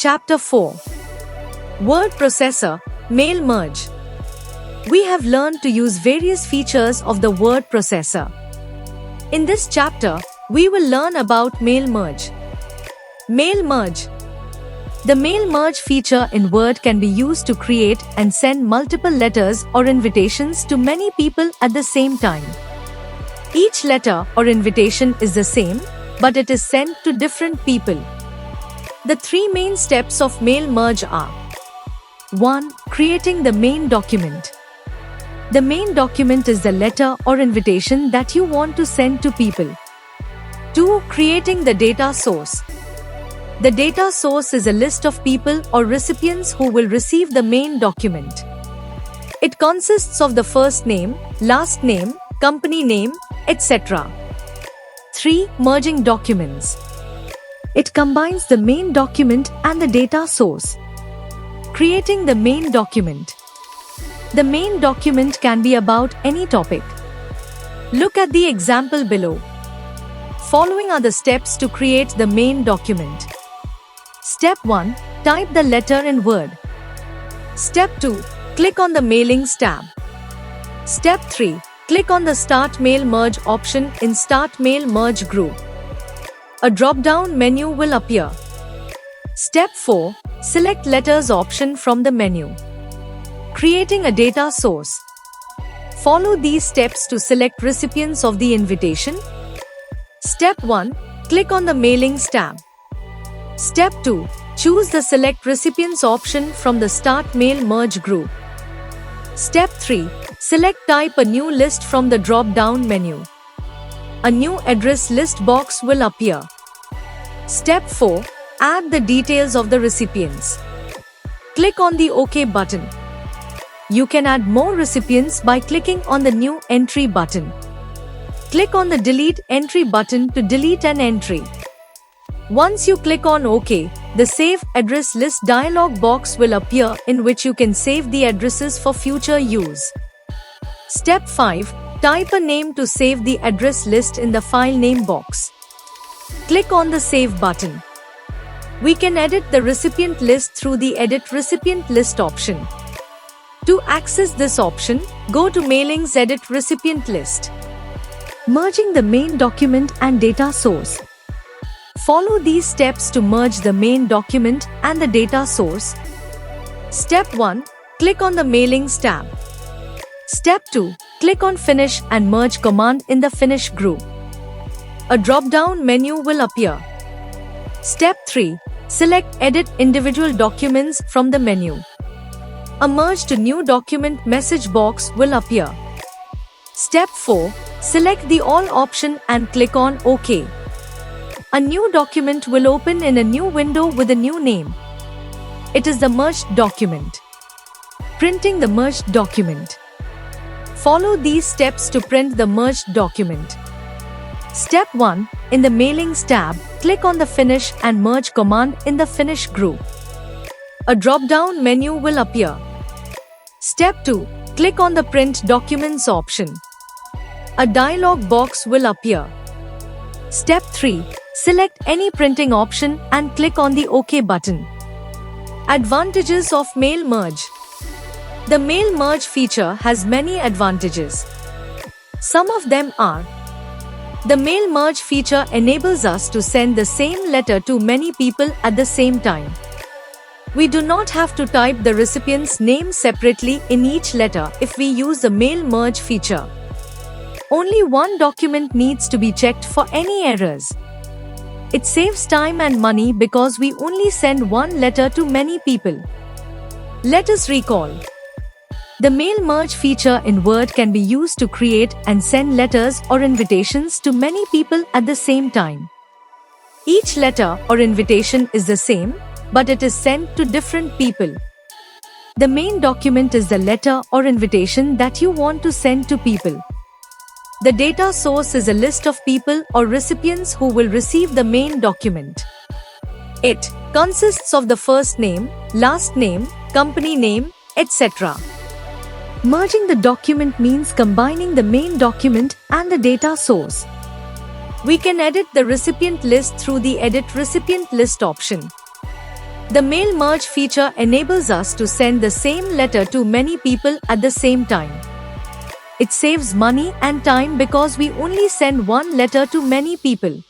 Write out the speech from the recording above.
Chapter 4. Word Processor, Mail Merge. We have learned to use various features of the word processor. In this chapter, we will learn about Mail Merge. Mail Merge. The Mail Merge feature in Word can be used to create and send multiple letters or invitations to many people at the same time. Each letter or invitation is the same, but it is sent to different people. The three main steps of Mail Merge are: 1. Creating the main document. The main document is the letter or invitation that you want to send to people. 2. Creating the data source. The data source is a list of people or recipients who will receive the main document. It consists of the first name, last name, company name, etc. 3. Merging documents. It combines the main document and the data source. Creating the main document. The main document can be about any topic. Look at the example below. Following are the steps to create the main document. Step 1. Type the letter in Word. Step 2. Click on the Mailings tab. Step 3. Click on the Start Mail Merge option in Start Mail Merge group. A drop-down menu will appear. Step 4. Select Letters option from the menu. Creating a data source. Follow these steps to select recipients of the invitation. Step 1. Click on the Mailings tab. Step 2. Choose the Select Recipients option from the Start Mail Merge group. Step 3. Select Type a new list from the drop-down menu. A new address list box will appear. Step 4. Add the details of the recipients. Click on the OK button. You can add more recipients by clicking on the New Entry button. Click on the Delete Entry button to delete an entry. Once you click on OK, the Save Address List dialog box will appear in which you can save the addresses for future use. Step 5. Type a name to save the address list in the File Name box. Click on the Save button. We can edit the recipient list through the Edit Recipient List option. To access this option, go to Mailings Edit Recipient List. Merging the main document and data source. Follow these steps to merge the main document and the data source. Step 1. Click on the Mailings tab. Step 2. Click on Finish and Merge command in the Finish group. A drop-down menu will appear. Step 3. Select Edit Individual Documents from the menu. A Merge to New Document message box will appear. Step 4. Select the All option and click on OK. A new document will open in a new window with a new name. It is the merged document. Printing the merged document. Follow these steps to print the merged document. Step 1. In the Mailings tab, click on the Finish and Merge command in the Finish group. A drop-down menu will appear. Step 2. Click on the Print Documents option. A dialog box will appear. Step 3. Select any printing option and click on the OK button. Advantages of Mail Merge. The Mail Merge feature has many advantages. Some of them are: the Mail Merge feature enables us to send the same letter to many people at the same time. We do not have to type the recipient's name separately in each letter if we use the Mail Merge feature. Only one document needs to be checked for any errors. It saves time and money because we only send one letter to many people. Let us recall. The Mail Merge feature in Word can be used to create and send letters or invitations to many people at the same time. Each letter or invitation is the same, but it is sent to different people. The main document is the letter or invitation that you want to send to people. The data source is a list of people or recipients who will receive the main document. It consists of the first name, last name, company name, etc. Merging the document means combining the main document and the data source. We can edit the recipient list through the Edit Recipient List option. The mail merge feature enables us to send the same letter to many people at the same time. It saves money and time because we only send one letter to many people.